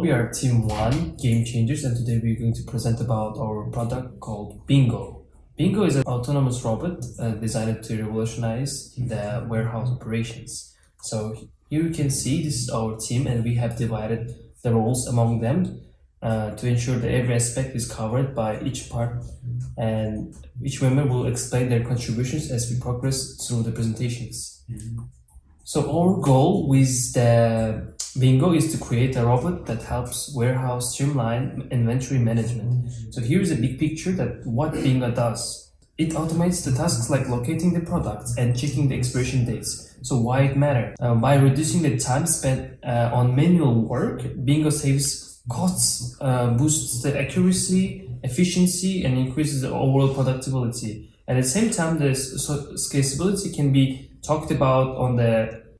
we are Team 1, Game Changers, and today we're going to present about our product called Bingo. Bingo is an autonomous robot designed to revolutionize the warehouse operations. So here you can see this is our team, and we have divided the roles among them to ensure that every aspect is covered by each part, and each member will explain their contributions as we progress through the presentations. So our goal with the Bingo is to create a robot that helps warehouse streamline inventory management. So here is a big picture that what Bingo does. It automates the tasks like locating the products and checking the expiration dates. So why it matters? By reducing the time spent on manual work, Bingo saves costs, boosts the accuracy, efficiency, and increases the overall productivity. At the same time, the scalability can be talked about on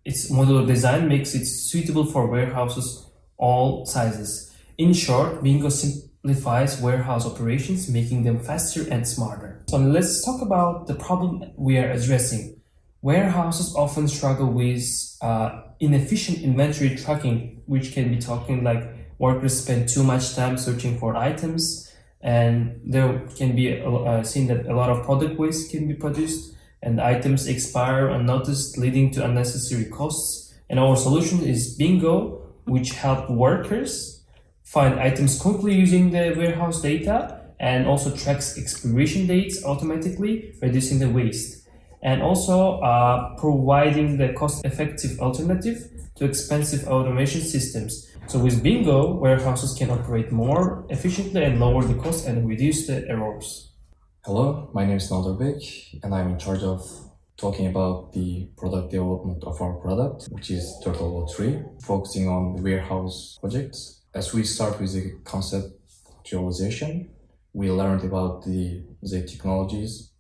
its modular design makes it suitable for warehouses all sizes. In short, Bingo simplifies warehouse operations, making them faster and smarter. So let's talk about the problem we are addressing. Warehouses often struggle with inefficient inventory tracking, which can be talking like workers spend too much time searching for items, and there can be seen that a lot of product waste can be produced, and items expire unnoticed, leading to unnecessary costs. And our solution is Bingo, which help workers find items quickly using the warehouse data, and also tracks expiration dates automatically, reducing the waste, and also providing the cost-effective alternative to expensive automation systems. So with Bingo, warehouses can operate more efficiently and lower the cost and reduce the errors. Hello, my name is Naldorbek, and I'm in charge of talking about the product development of our product, which is Turtlebot 3, focusing on warehouse projects. As we start with the conceptualization, we learned about the technologies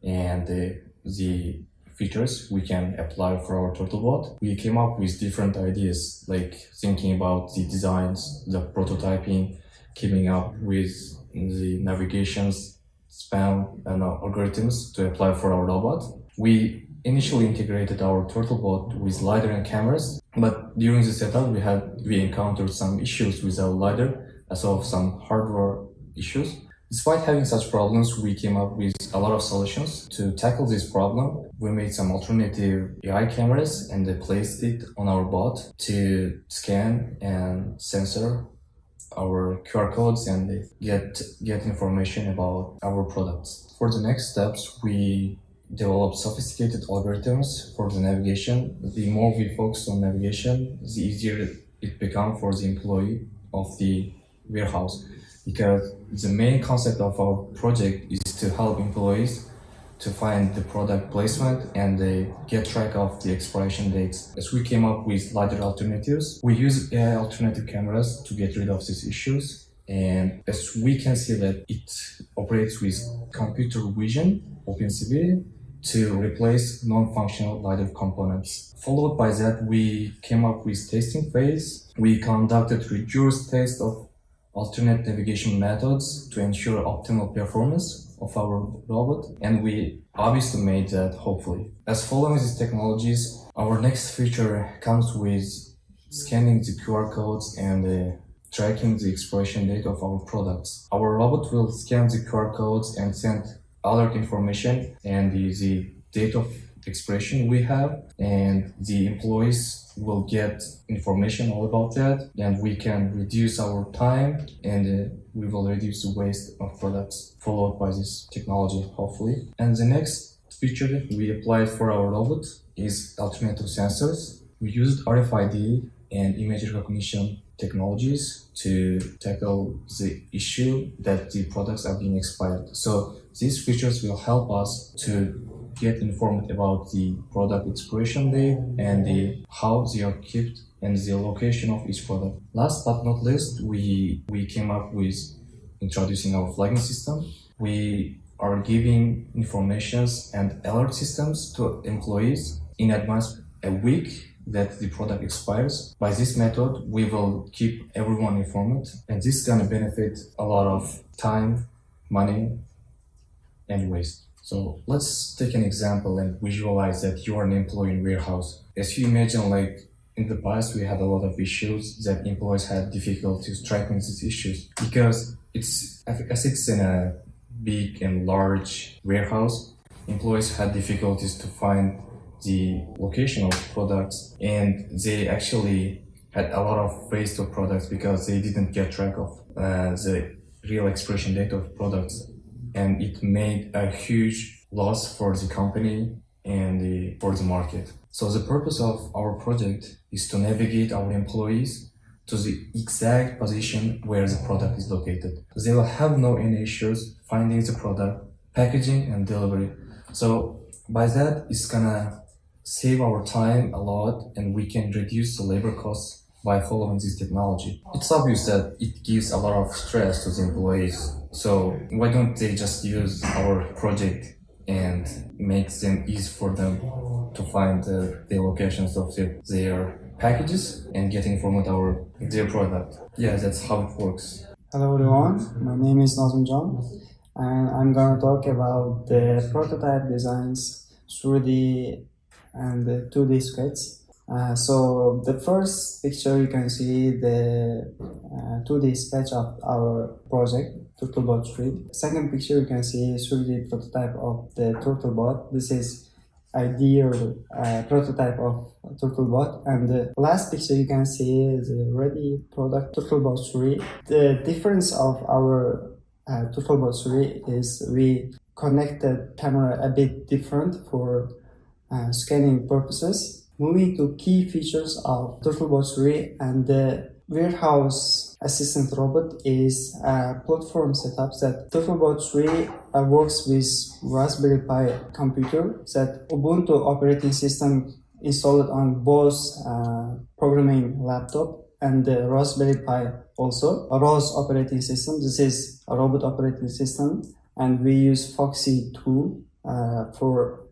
and the features we can apply for our Turtlebot. We came up with different ideas, like thinking about the designs, the prototyping, keeping up with the navigations, spam and algorithms to apply for our robot. We initially integrated our Turtlebot with LiDAR and cameras, but during the setup we encountered some issues with our LiDAR as well as some hardware issues. Despite having such problems, we came up with a lot of solutions to tackle this problem. We made some alternative AI cameras and they placed it on our bot to scan and censor our QR codes and get information about our products. For the next steps, we developed sophisticated algorithms for the navigation. The more we focus on navigation, the easier it becomes for the employee of the warehouse, because the main concept of our project is to help employees to find the product placement and they get track of the expiration dates. As we came up with LiDAR alternatives, we use AI alternative cameras to get rid of these issues. And as we can see that it operates with computer vision, OpenCV, to replace non-functional LiDAR components. Followed by that, we came up with testing phase. We conducted rigorous tests of alternate navigation methods to ensure optimal performance of our robot, and we obviously made that hopefully. As following these technologies, our next feature comes with scanning the QR codes and tracking the expiration date of our products. Our robot will scan the QR codes and send alert information and the date of expiration we have, and the employees will get information all about that, and we can reduce our time and we will reduce the waste of products followed by this technology hopefully. And the next feature we applied for our robot is alternative sensors. We used RFID and image recognition technologies to tackle the issue that the products are being expired. So these features will help us to get informed about the product expiration date and how they are kept and the location of each product. Last but not least, we came up with introducing our flagging system. We are giving informations and alert systems to employees in advance a week that the product expires. By this method, we will keep everyone informed, and this is going to benefit a lot of time, money, and waste. So let's take an example and visualize that you are an employee in warehouse. As you imagine, like in the past we had a lot of issues that employees had difficulties tracking these issues because as it's in a big and large warehouse, employees had difficulties to find the location of products, and they actually had a lot of waste of products because they didn't get track of the real expiration date of products, and it made a huge loss for the company and for the market. So the purpose of our project is to navigate our employees to the exact position where the product is located. They will have no any issues finding the product, packaging and delivery. So by that, it's gonna save our time a lot, and we can reduce the labor costs by following this technology. It's obvious that it gives a lot of stress to the employees. So why don't they just use our project and makes them easy for them to find the locations of their packages and get informed about their product. Yeah, that's how it works. Hello everyone, my name is Nazim John, and I'm gonna talk about the prototype designs, 3D and the 2D sketches. So the first picture you can see the 2D sketch of our project, TurtleBot 3. Second picture you can see 3D prototype of the TurtleBot. This is ideal prototype of TurtleBot, and the last picture you can see is the ready product TurtleBot 3. The difference of our TurtleBot 3 is we connected camera a bit different for scanning purposes. Moving to key features of TurtleBot 3, and the warehouse assistant robot is a platform setup that TurtleBot 3 works with Raspberry Pi computer, that Ubuntu operating system installed on both programming laptop and the Raspberry Pi also. A ROS operating system, this is a robot operating system, and we use Foxy 2 for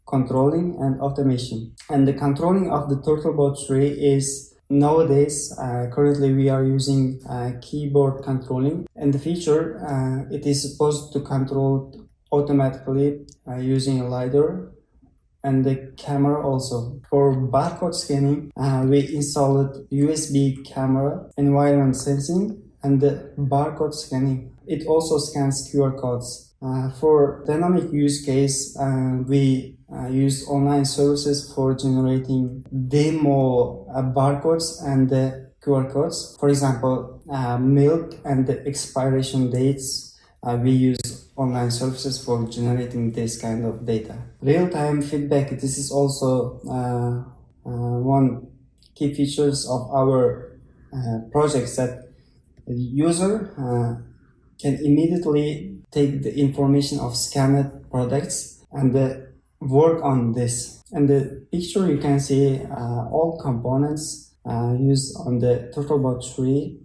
controlling and automation. And the controlling of the TurtleBot 3 is nowadays, currently we are using keyboard controlling. In the future, it is supposed to control automatically using a LiDAR and the camera also. For barcode scanning, we installed USB camera, environment sensing, and the barcode scanning. It also scans QR codes. For dynamic use case, we use online services for generating demo barcodes and the QR codes. For example, milk and the expiration dates, we use online services for generating this kind of data. Real-time feedback, this is also one key features of our projects, that the user can immediately take the information of scanned products and work on this. And the picture you can see all components used on the TurtleBot 3,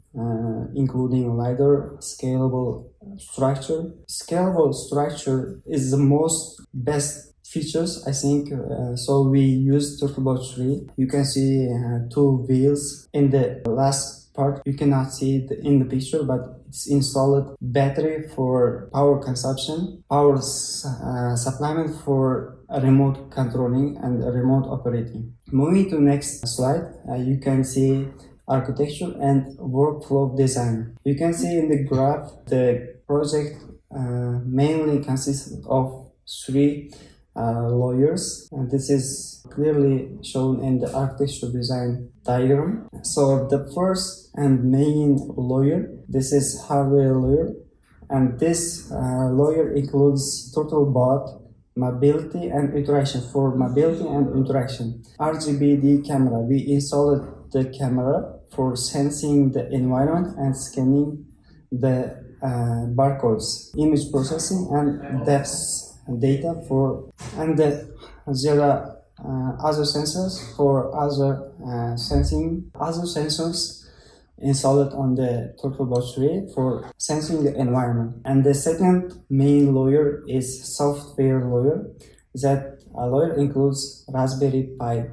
including LiDAR, scalable structure. Scalable structure is the most best features, I think. So we use TurtleBot 3. You can see two wheels in the last part. You cannot see it in the picture, but it's installed battery for power consumption, power supplement for remote controlling and remote operating. Moving to next slide, you can see architecture and workflow design. You can see in the graph the project mainly consists of three layers, and this is clearly shown in the architecture design diagram. So the first and main layer, this is hardware layer, and this layer includes TurtleBot, mobility and interaction. For mobility and interaction, RGBD camera, we installed the camera for sensing the environment and scanning the barcodes, image processing and depth data for, and there are other sensors for other sensing, other sensors installed on the TurtleBot 3 for sensing the environment. And the second main layer is software layer. That layer includes Raspberry Pi.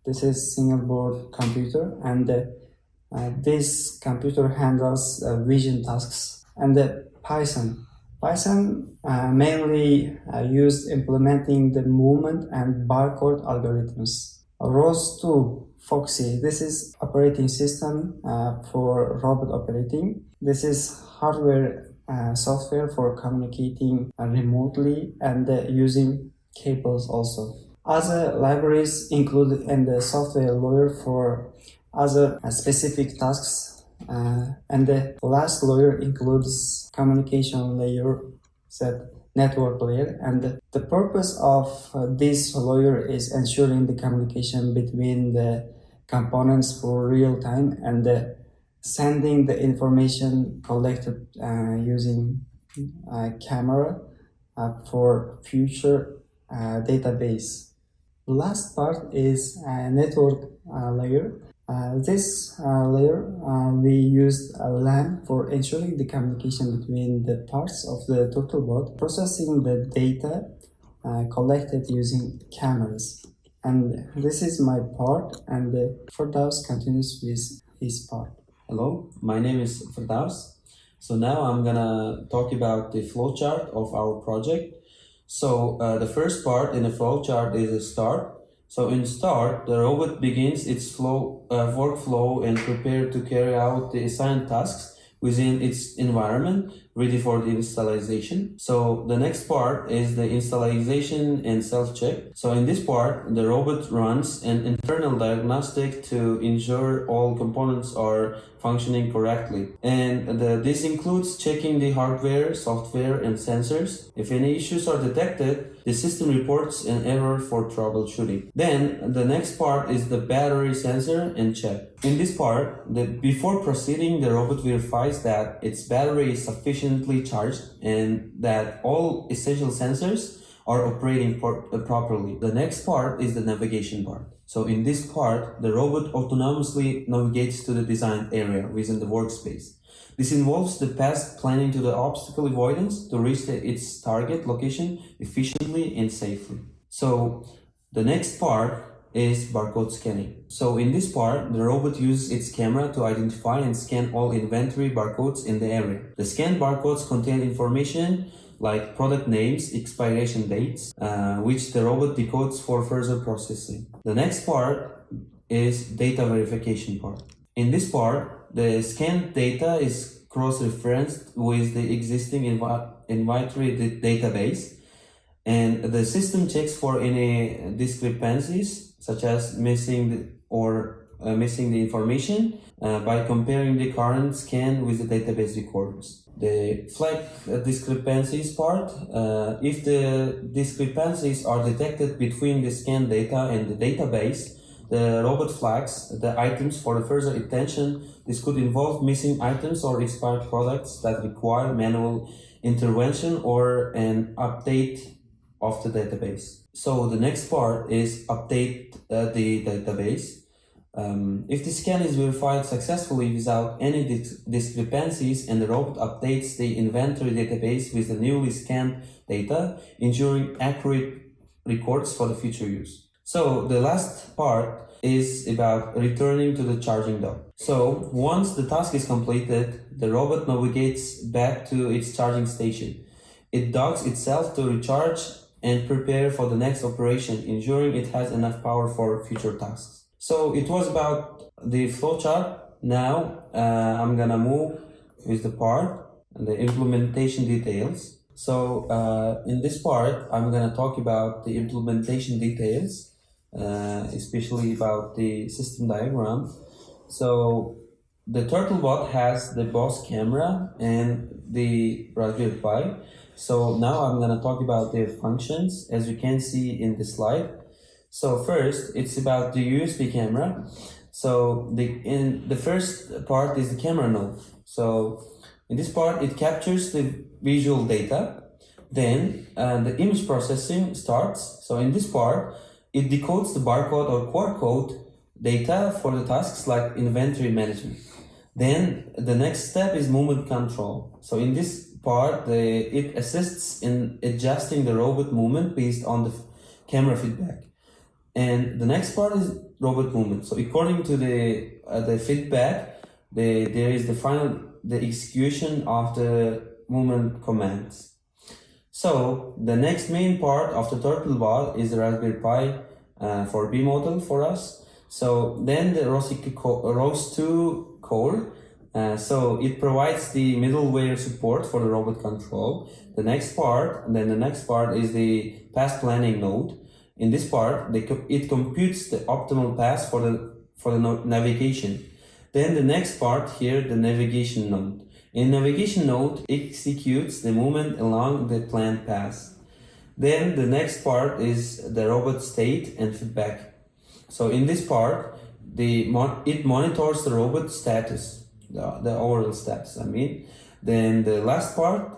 This is single board computer, and this computer handles vision tasks. And the Python mainly used implementing the movement and barcode algorithms. ROS 2 Foxy. This is operating system for robot operating. This is hardware software for communicating remotely and using cables also. Other libraries included in the software layer for other specific tasks, and the last layer includes communication layer, set network layer, and the purpose of this layer is ensuring the communication between the components for real time and sending the information collected using camera for future database. Last part is network layer. This layer we used a LAN for ensuring the communication between the parts of the Turtlebot, processing the data collected using cameras. And this is my part, and Firdaus continues with his part. Hello, my name is Firdaus. So now I'm gonna talk about the flowchart of our project. So the first part in the flowchart is a start. So in start, the robot begins its workflow and prepare to carry out the assigned tasks within its environment, ready for the installation. So the next part is the installation and self-check. So in this part, the robot runs an internal diagnostic to ensure all components are functioning correctly. And this includes checking the hardware, software, and sensors. If any issues are detected, the system reports an error for troubleshooting. Then the next part is the battery sensor and check. In this part, before proceeding, the robot verifies that its battery is sufficiently charged and that all essential sensors are operating properly. The next part is the navigation part. So in this part, the robot autonomously navigates to the designed area within the workspace. This involves the path planning to the obstacle avoidance to reach its target location efficiently and safely. So the next part is barcode scanning. So in this part, the robot uses its camera to identify and scan all inventory barcodes in the area. The scanned barcodes contain information like product names, expiration dates, which the robot decodes for further processing. The next part is data verification part. In this part, the scanned data is cross-referenced with the existing inventory database, and the system checks for any discrepancies, such as missing the information by comparing the current scan with the database records. The flag discrepancies part, if the discrepancies are detected between the scanned data and the database, the robot flags the items for the further attention. This could involve missing items or expired products that require manual intervention or an update of the database. So the next part is update the database. If the scan is verified successfully without any discrepancies and the robot updates the inventory database with the newly scanned data, ensuring accurate records for the future use. So the last part is about returning to the charging dock. So once the task is completed, the robot navigates back to its charging station. It docks itself to recharge and prepare for the next operation, ensuring it has enough power for future tasks. So it was about the flowchart. Now I'm gonna move with the part and the implementation details. So in this part, I'm gonna talk about the implementation details, especially about the system diagram. So the Turtlebot has the boss camera and the Raspberry Pi. So now I'm gonna talk about their functions, as you can see in the slide. So first, it's about the USB camera. So the first part is the camera node. So in this part, it captures the visual data. Then the image processing starts. So in this part, it decodes the barcode or QR code data for the tasks like inventory management. Then the next step is movement control. So in this part, it assists in adjusting the robot movement based on the camera feedback. And the next part is robot movement. So according to the feedback, there is the execution of the movement commands. So the next main part of the Turtlebot is the Raspberry Pi for B model for us. So then the ROS2 core, so it provides the middleware support for the robot control. The next part is the path planning node. In this part, it computes the optimal path for the navigation. Then the next part here, the navigation node. In navigation node, executes the movement along the planned path. Then the next part is the robot state and feedback. So in this part, it monitors the robot status, the overall status, I mean. Then the last part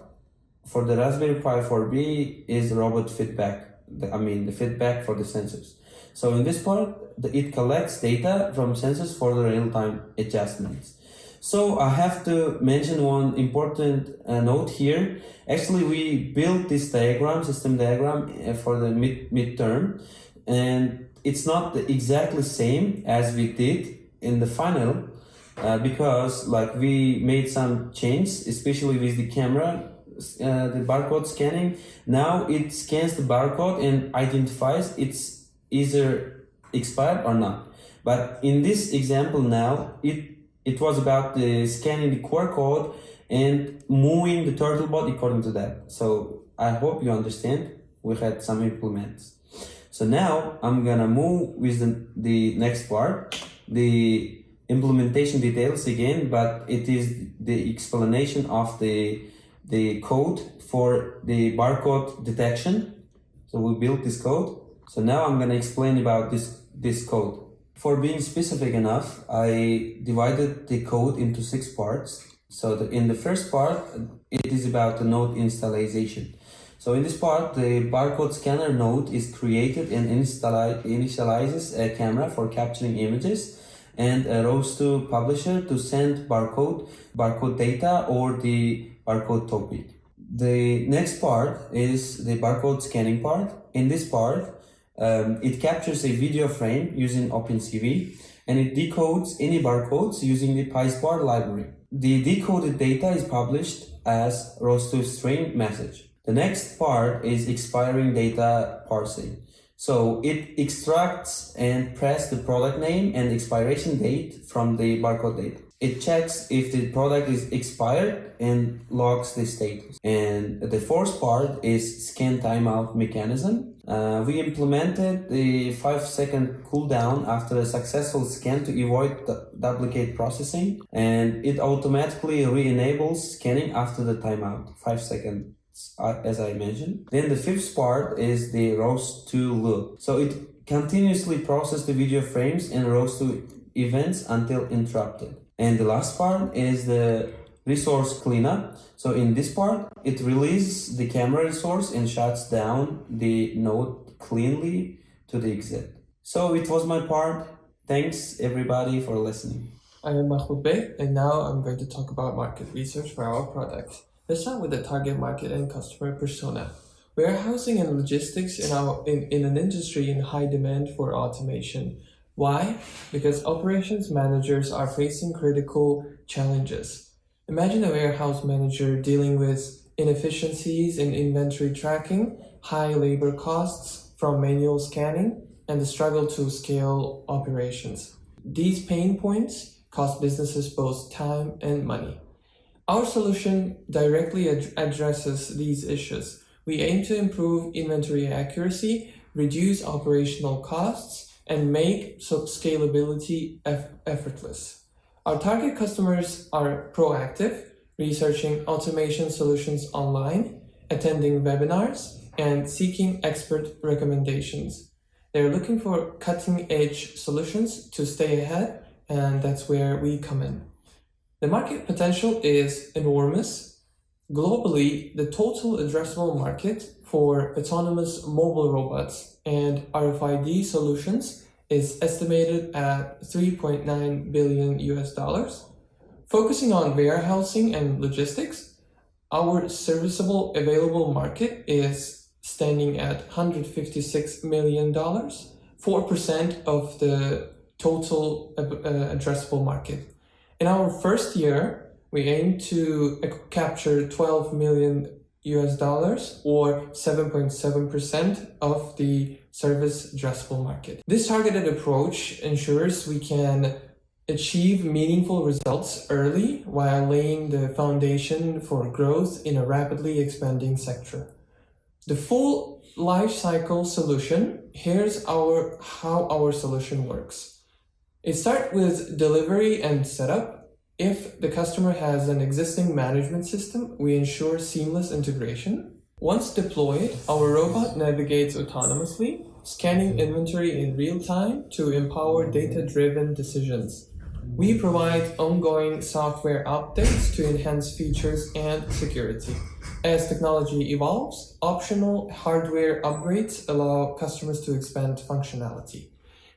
for the Raspberry Pi 4B is robot feedback, the feedback for the sensors. So in this part, it collects data from sensors for the real-time adjustments. So I have to mention one important note here. Actually, we built this system diagram for the midterm, and it's not exactly same as we did in the final, because we made some changes, especially with the camera, the barcode scanning. Now it scans the barcode and identifies it's either expired or not. But in this example now, it was about the scanning the QR code and moving the turtlebot according to that. So I hope you understand. We had some implements. So now I'm gonna move with the next part, the implementation details again, but it is the explanation of the code for the barcode detection. So we built this code. So now I'm gonna explain about this code. For being specific enough, I divided the code into 6 parts. So in the first part, it is about the node initialization. So in this part, the barcode scanner node is created and initializes a camera for capturing images and a ROS2 publisher to send barcode data or the barcode topic. The next part is the barcode scanning part. In this part, it captures a video frame using OpenCV and it decodes any barcodes using the PySpark library. The decoded data is published as ROS2 string message. The next part is expiring data parsing. So it extracts and presses the product name and expiration date from the barcode data. It checks if the product is expired and logs the status. And the fourth part is scan timeout mechanism. We implemented the 5-second cooldown after a successful scan to avoid the duplicate processing, and it automatically re-enables scanning after the timeout, 5 seconds, as I mentioned. Then the fifth part is the ROS2 loop. So it continuously processes the video frames and ROS2 events until interrupted. And the last part is the resource cleanup. So in this part, it releases the camera resource and shuts down the node cleanly to the exit. So it was my part. Thanks everybody for listening. I am Mahmoud Bey, and now I'm going to talk about market research for our product. Let's start with the target market and customer persona. Warehousing and logistics in an industry in high demand for automation. Why? Because operations managers are facing critical challenges. Imagine a warehouse manager dealing with inefficiencies in inventory tracking, high labor costs from manual scanning, and the struggle to scale operations. These pain points cost businesses both time and money. Our solution directly addresses these issues. We aim to improve inventory accuracy, reduce operational costs, and make scalability effortless. Our target customers are proactive, researching automation solutions online, attending webinars, and seeking expert recommendations. They're looking for cutting-edge solutions to stay ahead, and that's where we come in. The market potential is enormous. Globally, the total addressable market for autonomous mobile robots and RFID solutions is estimated at $3.9 billion. Focusing on warehousing and logistics, our serviceable available market is standing at $156 million, 4% of the total addressable market. In our first year, we aim to capture $12 million US or 7.7% of the service addressable market. This targeted approach ensures we can achieve meaningful results early while laying the foundation for growth in a rapidly expanding sector. The full life cycle solution, here's how our solution works. It starts with delivery and setup. If the customer has an existing management system, we ensure seamless integration. Once deployed, our robot navigates autonomously, scanning inventory in real time to empower data-driven decisions. We provide ongoing software updates to enhance features and security. As technology evolves, optional hardware upgrades allow customers to expand functionality.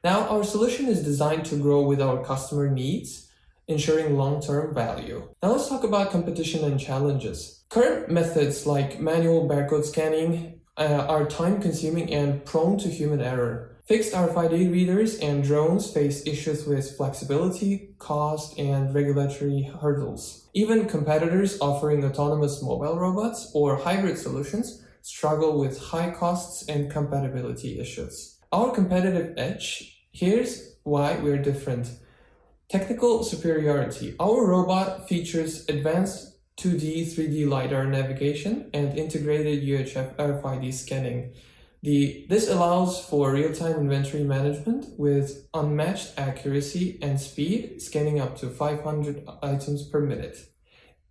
Now, our solution is designed to grow with our customer needs, ensuring long-term value. Now let's talk about competition and challenges. Current methods like manual barcode scanning are time-consuming and prone to human error. Fixed RFID readers and drones face issues with flexibility, cost, and regulatory hurdles. Even competitors offering autonomous mobile robots or hybrid solutions struggle with high costs and compatibility issues. Our competitive edge, here's why we're different. Technical superiority. Our robot features advanced 2D, 3D LiDAR navigation and integrated UHF RFID scanning. This allows for real-time inventory management with unmatched accuracy and speed, scanning up to 500 items per minute.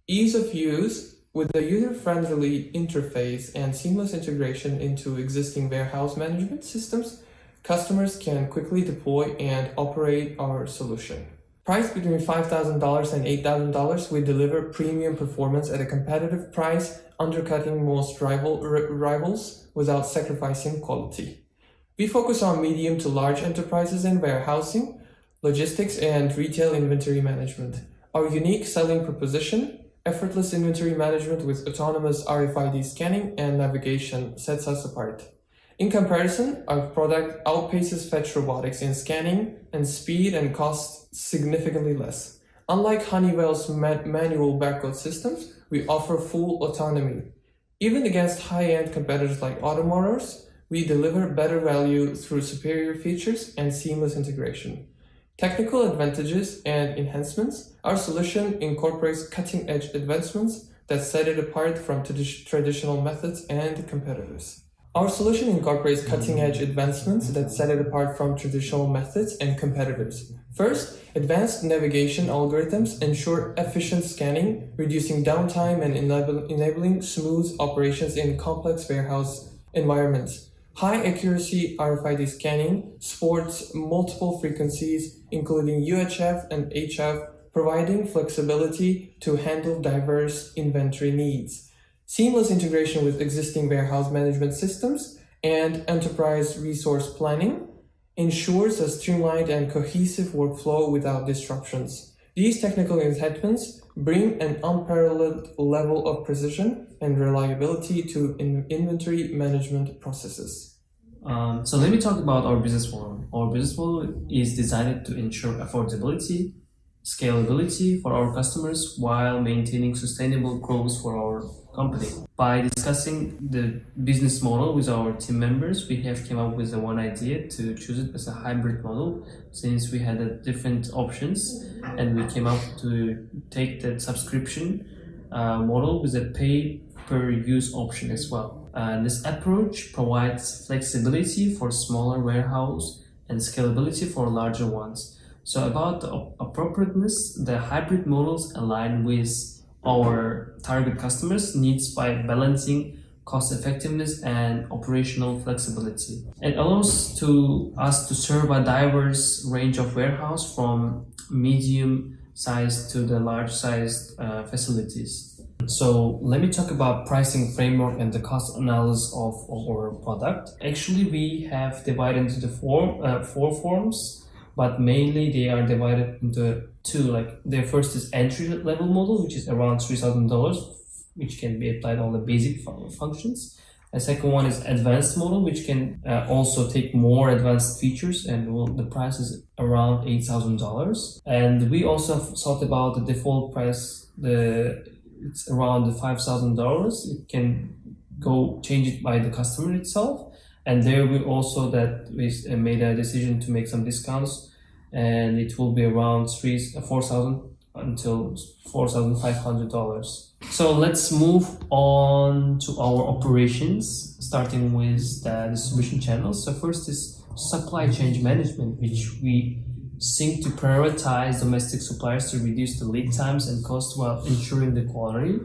Ease of use. With a user-friendly interface and seamless integration into existing warehouse management systems, customers can quickly deploy and operate our solution. Priced between $5,000 and $8,000, we deliver premium performance at a competitive price, undercutting most rivals without sacrificing quality. We focus on medium to large enterprises in warehousing, logistics, and retail inventory management. Our unique selling proposition, effortless inventory management with autonomous RFID scanning and navigation, sets us apart. In comparison, our product outpaces fetch robotics in scanning and speed and costs significantly less. Unlike Honeywell's manual barcode systems, we offer full autonomy. Even against high-end competitors like Automotors, we deliver better value through superior features and seamless integration. Technical advantages and enhancements. Our solution incorporates cutting-edge advancements that set it apart from traditional methods and competitors. Our solution incorporates cutting-edge advancements that set it apart from traditional methods and competitors. First, advanced navigation algorithms ensure efficient scanning, reducing downtime and enabling smooth operations in complex warehouse environments. High accuracy RFID scanning supports multiple frequencies, including UHF and HF, providing flexibility to handle diverse inventory needs. Seamless integration with existing warehouse management systems and enterprise resource planning ensures a streamlined and cohesive workflow without disruptions. These technical enhancements bring an unparalleled level of precision and reliability to inventory management processes. So let me talk about our business model. Our business model is designed to ensure affordability, scalability for our customers while maintaining sustainable growth for our company. By discussing the business model with our team members, we have come up with one idea to choose it as a hybrid model, since we had different options, and we came up to take the subscription model with a pay per use option as well. This approach provides flexibility for smaller warehouse and scalability for larger ones. So about the appropriateness, the hybrid models align with our target customers' needs by balancing cost effectiveness and operational flexibility. It allows us to serve a diverse range of warehouse from medium-sized to the large-sized facilities. So let me talk about pricing framework and the cost analysis of our product. Actually, we have divided into the four forms, but mainly they are divided into two. Like the first is entry level model, which is around $3,000, which can be applied on the basic functions. The second one is advanced model, which can also take more advanced features, and the price is around $8,000. And we also thought about the default price, it's around the $5,000. It can go change it by the customer itself. And there we also that we made a decision to make some discounts, and it will be around $4,000 until $4,500. So let's move on to our operations, starting with the distribution channels. So first is supply chain management, which we seek to prioritize domestic suppliers to reduce the lead times and cost while ensuring the quality,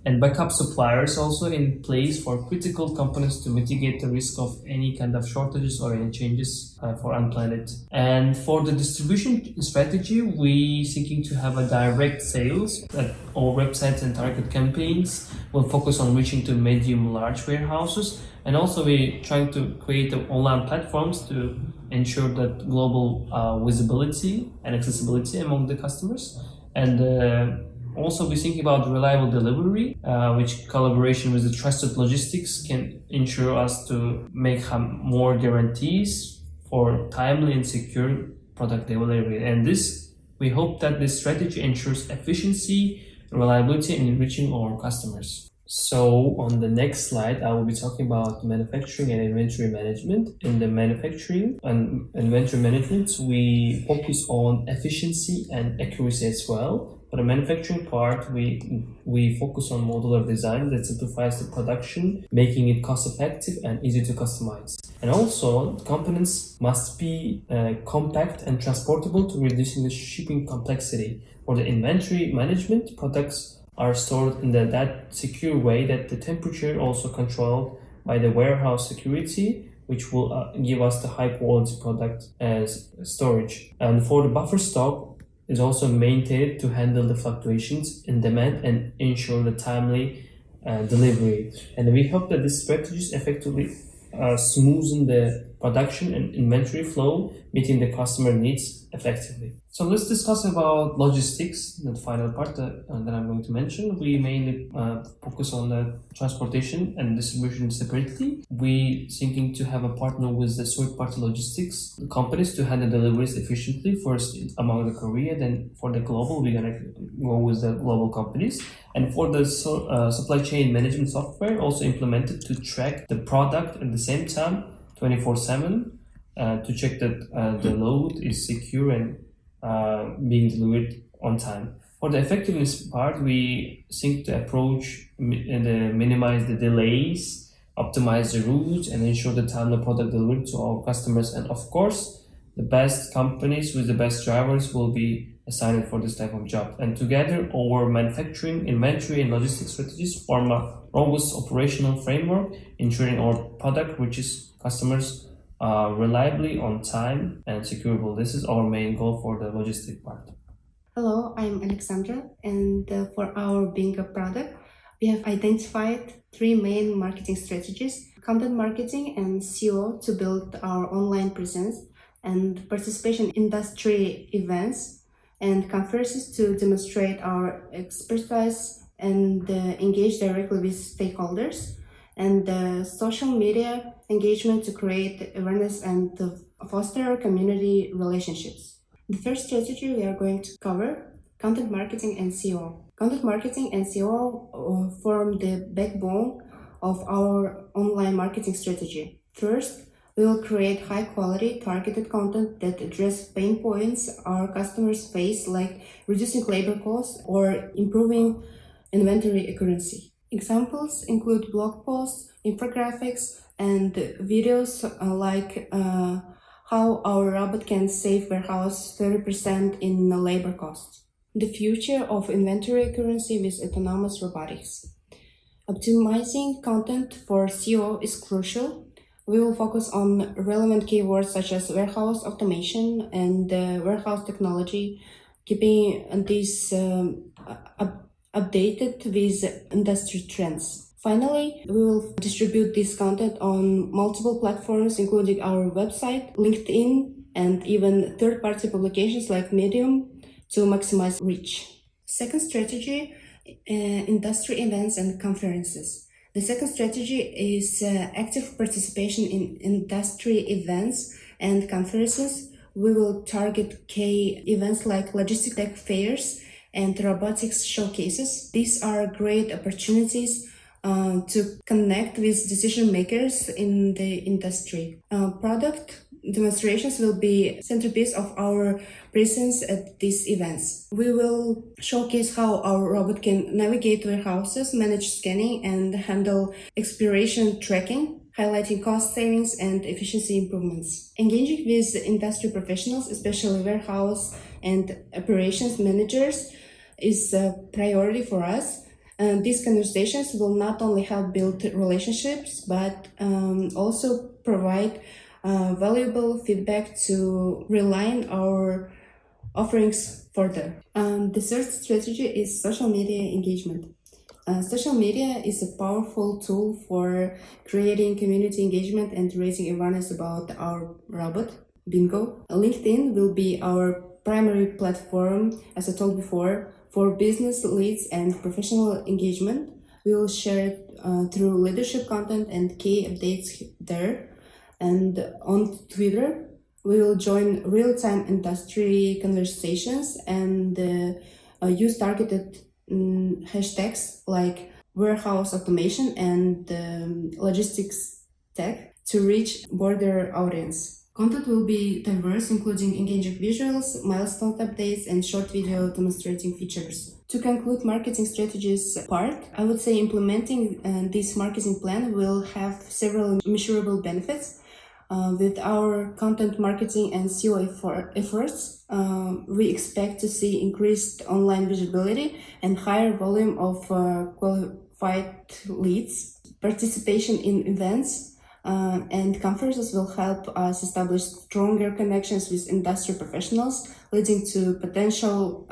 and backup suppliers also in place for critical components to mitigate the risk of any kind of shortages or any changes for unplanned. And for the distribution strategy, we seeking to have a direct sales that our websites and target campaigns will focus on reaching to medium large warehouses, and also we trying to create online platforms to ensure that global visibility and accessibility among the customers. And also, we think about reliable delivery, which collaboration with the trusted logistics can ensure us to make more guarantees for timely and secure product delivery. And this, we hope that this strategy ensures efficiency, reliability, and reaching our customers. So on the next slide, I will be talking about manufacturing and inventory management. In the manufacturing and inventory management, we focus on efficiency and accuracy as well. For the manufacturing part, we focus on modular design that simplifies the production, making it cost-effective and easy to customize. And also, components must be compact and transportable to reducing the shipping complexity. For the inventory management, products are stored in that secure way that the temperature also controlled by the warehouse security, which will give us the high quality product as storage. And for the buffer stock, is also maintained to handle the fluctuations in demand and ensure the timely delivery. And we hope that these strategies effectively smoothen the production and inventory flow, meeting the customer needs effectively. So let's discuss about logistics, the final part that I'm going to mention. We mainly focus on the transportation and distribution separately. We thinking to have a partner with the third-party logistics companies to handle deliveries efficiently, first among the Korea, then for the global, we're gonna go with the global companies. And for the supply chain management software, also implemented to track the product at the same time, 24/7, to check that the load is secure and being delivered on time. For the effectiveness part, we think to approach and minimize the delays, optimize the routes, and ensure the timely product delivered to our customers. And of course, the best companies with the best drivers will be assigned for this type of job. And together, our manufacturing, inventory, and logistics strategies form a robust operational framework, ensuring our product reaches customers reliably, on time, and securable. This is our main goal for the logistic part. Hello, I'm Alexandra, and for our Bingo product, we have identified three main marketing strategies: content marketing and SEO to build our online presence, and participation in industry events and conferences to demonstrate our expertise and engage directly with stakeholders, and social media engagement to create awareness and foster community relationships. The first strategy we are going to cover: content marketing and SEO. Content marketing and SEO form the backbone of our online marketing strategy. First, we will create high-quality, targeted content that address pain points our customers face, like reducing labor costs or improving inventory accuracy. Examples include blog posts, infographics, and videos like how our robot can save warehouse 30% in labor costs. The future of inventory accuracy with autonomous robotics. Optimizing content for SEO is crucial. We will focus on relevant keywords such as warehouse automation and warehouse technology, keeping these updated with industry trends. Finally, we will distribute this content on multiple platforms, including our website, LinkedIn, and even third-party publications like Medium to maximize reach. Second strategy, industry events and conferences. The second strategy is active participation in industry events and conferences. We will target key events like logistic tech fairs, and robotics showcases. These are great opportunities to connect with decision makers in the industry. Product demonstrations will be centerpiece of our presence at these events. We will showcase how our robot can navigate warehouses, manage scanning, and handle expiration tracking, highlighting cost savings and efficiency improvements. Engaging with industry professionals, especially warehouse and operations managers, is a priority for us. These conversations will not only help build relationships, but also provide valuable feedback to realign our offerings further. The third strategy is social media engagement. Social media is a powerful tool for creating community engagement and raising awareness about our robot, Bingo. LinkedIn will be our primary platform, as I told before, for business leads and professional engagement. We will share it through leadership content and key updates there. And on Twitter, we will join real-time industry conversations and use targeted hashtags like warehouse automation and logistics tech to reach broader audience. Content will be diverse, including engaging visuals, milestone updates, and short video demonstrating features. To conclude marketing strategies part, I would say implementing this marketing plan will have several measurable benefits. With our content marketing and SEO efforts, we expect to see increased online visibility and higher volume of qualified leads. Participation in events and conferences will help us establish stronger connections with industry professionals, leading to potential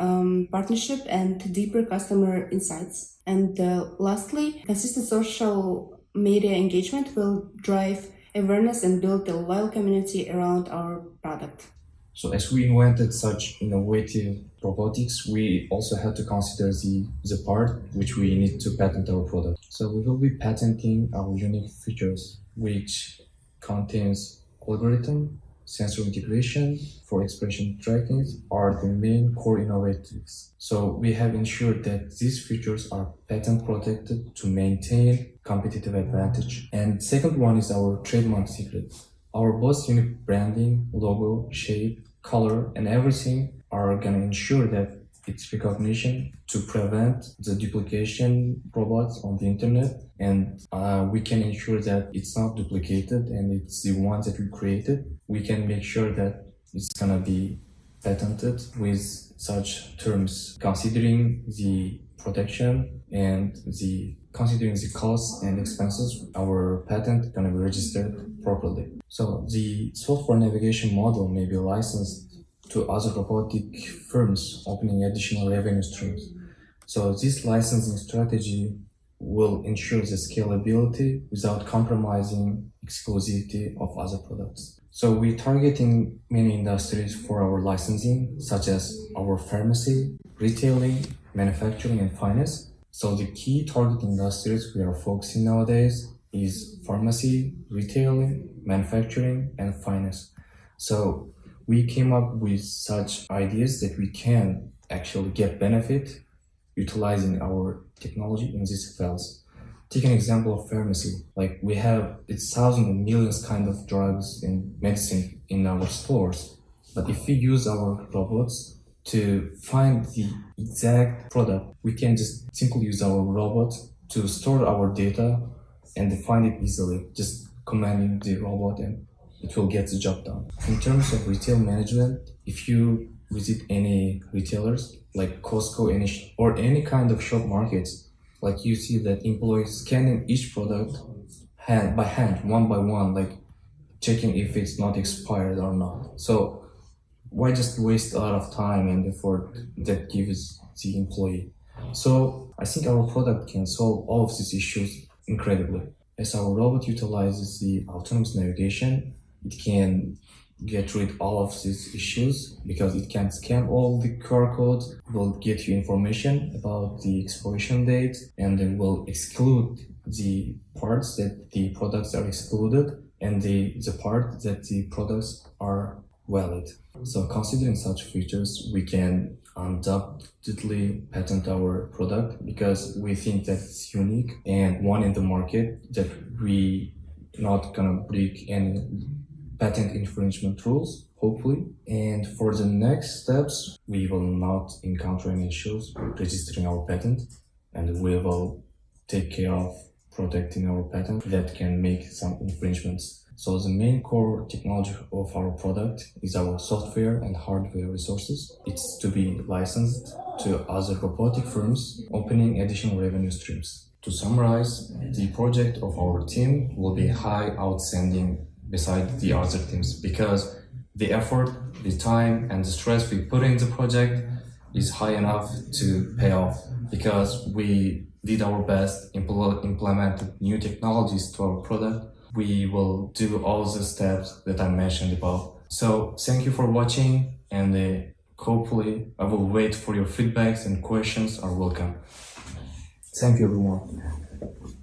partnership and deeper customer insights. And lastly, consistent social media engagement will drive awareness and build a loyal community around our product. So as we invented such innovative robotics, we also had to consider the part which we need to patent our product. So we will be patenting our unique features, which contains algorithm, sensor integration for expression tracking are the main core innovatives. So we have ensured that these features are patent protected to maintain competitive advantage. And second one is our trademark secret. Our both unique branding, logo, shape, color, and everything are gonna ensure that its recognition to prevent the duplication robots on the internet, and we can ensure that it's not duplicated and it's the ones that we created. We can make sure that it's gonna be patented with such terms, considering the protection and considering the costs and expenses. Our patent gonna be registered properly. So the software navigation model may be licensed to other robotic firms, opening additional revenue streams. So this licensing strategy will ensure the scalability without compromising exclusivity of other products. So we're targeting many industries for our licensing, such as our pharmacy, retailing, manufacturing, and finance. So the key target industries we are focusing nowadays is pharmacy, retailing, manufacturing, and finance. So we came up with such ideas that we can actually get benefit utilizing our technology in these fields. Take an example of pharmacy. Like we have thousands and millions kind of drugs and medicine in our stores. But if we use our robots to find the exact product, we can just simply use our robot to store our data and find it easily, just commanding the robot, and it will get the job done. In terms of retail management, if you visit any retailers like Costco or any kind of shop markets, like you see that employees scanning each product by hand, one by one, like checking if it's not expired or not. So why just waste a lot of time and effort that gives the employee? So I think our product can solve all of these issues incredibly. As our robot utilizes the autonomous navigation, it can get rid of all of these issues because it can scan all the QR codes, will get you information about the expiration date, and then will exclude the parts that the products are excluded and the part that the products are valid. So considering such features, we can undoubtedly patent our product because we think that it's unique and one in the market that we not gonna break any patent infringement rules, hopefully. And for the next steps, we will not encounter any issues with registering our patent, and we will take care of protecting our patent that can make some infringements. So the main core technology of our product is our software and hardware resources. It's to be licensed to other robotic firms, opening additional revenue streams. To summarize, the project of our team will be high outstanding beside the other teams because the effort, the time, and the stress we put in the project is high enough to pay off because we did our best, implemented new technologies to our product. We will do all the steps that I mentioned above. So thank you for watching, and hopefully I will wait for your feedbacks and questions are welcome. Thank you everyone.